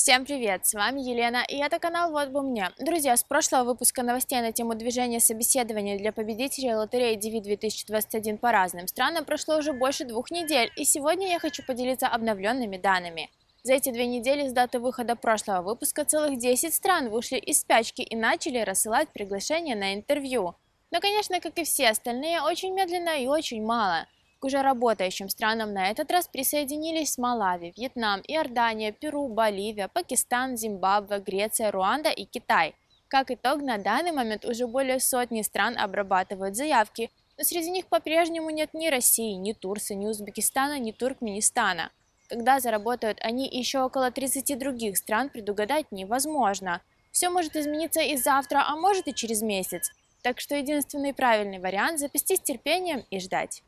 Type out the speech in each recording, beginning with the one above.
Всем привет, с вами Елена, и это канал «Вот бы мне». Друзья, с прошлого выпуска новостей на тему движения собеседования для победителей лотереи DV 2021 по разным странам прошло уже больше 2 недель, и сегодня я хочу поделиться обновленными данными. За эти 2 недели с даты выхода прошлого выпуска целых 10 стран вышли из спячки и начали рассылать приглашения на интервью. Но, конечно, как и все остальные, очень медленно и очень мало. К уже работающим странам на этот раз присоединились Малави, Вьетнам, Иордания, Перу, Боливия, Пакистан, Зимбабве, Греция, Руанда и Китай. Как итог, на данный момент уже более сотни стран обрабатывают заявки, но среди них по-прежнему нет ни России, ни Турции, ни Узбекистана, ни Туркменистана. Когда заработают они и еще около 30 других стран, предугадать невозможно. Все может измениться и завтра, а может и через месяц. Так что единственный правильный вариант – запастись терпением и ждать.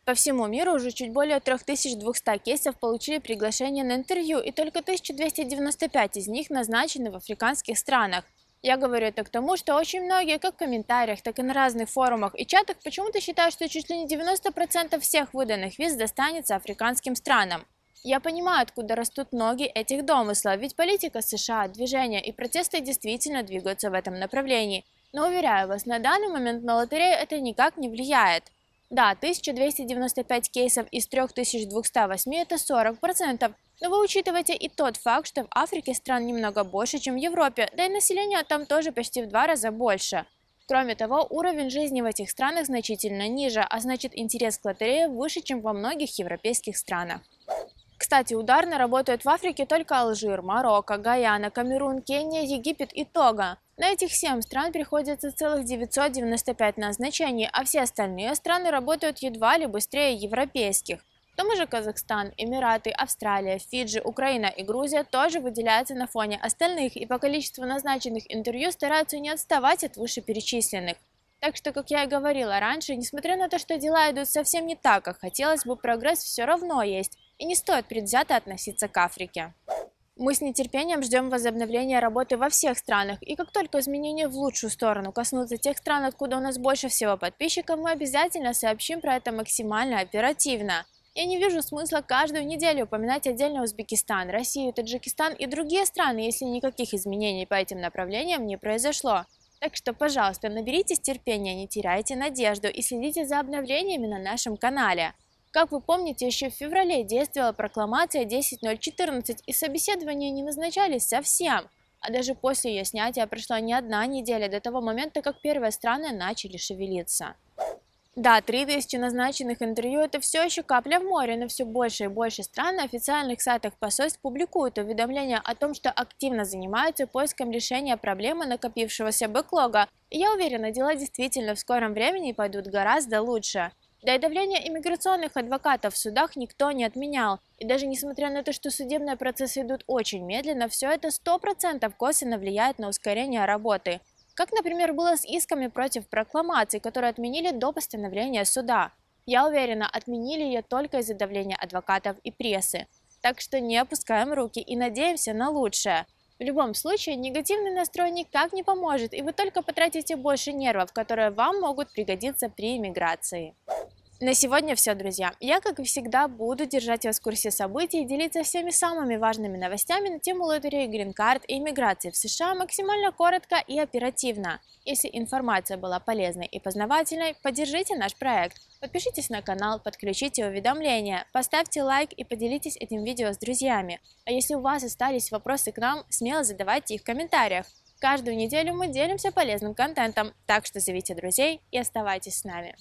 По всему миру уже чуть более 3200 кейсов получили приглашение на интервью, и только 1295 из них назначены в африканских странах. Я говорю это к тому, что очень многие, как в комментариях, так и на разных форумах и чатах, почему-то считают, что чуть ли не 90% всех выданных виз достанется африканским странам. Я понимаю, откуда растут ноги этих домыслов, ведь политика США, движения и протесты действительно двигаются в этом направлении. Но уверяю вас, на данный момент на лотерею это никак не влияет. Да, 1295 кейсов из 3208 – это 40%, но вы учитываете и тот факт, что в Африке стран немного больше, чем в Европе, да и население там тоже почти в 2 раза больше. Кроме того, уровень жизни в этих странах значительно ниже, а значит интерес к лотерее выше, чем во многих европейских странах. Кстати, ударно работают в Африке только Алжир, Марокко, Гаяна, Камерун, Кения, Египет и Того. На этих 7 стран приходится целых 995 назначений, а все остальные страны работают едва ли быстрее европейских. К тому же Казахстан, Эмираты, Австралия, Фиджи, Украина и Грузия тоже выделяются на фоне остальных и по количеству назначенных интервью стараются не отставать от вышеперечисленных. Так что, как я и говорила раньше, несмотря на то, что дела идут совсем не так, как хотелось бы, прогресс все равно есть, и не стоит предвзято относиться к Африке. Мы с нетерпением ждем возобновления работы во всех странах, и как только изменения в лучшую сторону коснутся тех стран, откуда у нас больше всего подписчиков, мы обязательно сообщим про это максимально оперативно. Я не вижу смысла каждую неделю упоминать отдельно Узбекистан, Россию, Таджикистан и другие страны, если никаких изменений по этим направлениям не произошло. Так что, пожалуйста, наберитесь терпения, не теряйте надежду и следите за обновлениями на нашем канале. Как вы помните, еще в феврале действовала прокламация 10.014, и собеседования не назначались совсем. А даже после ее снятия прошла не одна неделя до того момента, как первые страны начали шевелиться. Да, 3000 назначенных интервью – это все еще капля в море, но все больше и больше стран на официальных сайтах посольств публикуют уведомления о том, что активно занимаются поиском решения проблемы накопившегося бэклога. И я уверена, дела действительно в скором времени пойдут гораздо лучше. Да и давление иммиграционных адвокатов в судах никто не отменял. И даже несмотря на то, что судебные процессы идут очень медленно, все это 100% косвенно влияет на ускорение работы. Как, например, было с исками против прокламации, которые отменили до постановления суда. Я уверена, отменили ее только из-за давления адвокатов и прессы. Так что не опускаем руки и надеемся на лучшее. В любом случае, негативный настрой никак не поможет, и вы только потратите больше нервов, которые вам могут пригодиться при иммиграции. На сегодня все, друзья. Я, как и всегда, буду держать вас в курсе событий и делиться всеми самыми важными новостями на тему лотереи Green Card и иммиграции в США максимально коротко и оперативно. Если информация была полезной и познавательной, поддержите наш проект. Подпишитесь на канал, подключите уведомления, поставьте лайк и поделитесь этим видео с друзьями. А если у вас остались вопросы к нам, смело задавайте их в комментариях. Каждую неделю мы делимся полезным контентом, так что зовите друзей и оставайтесь с нами.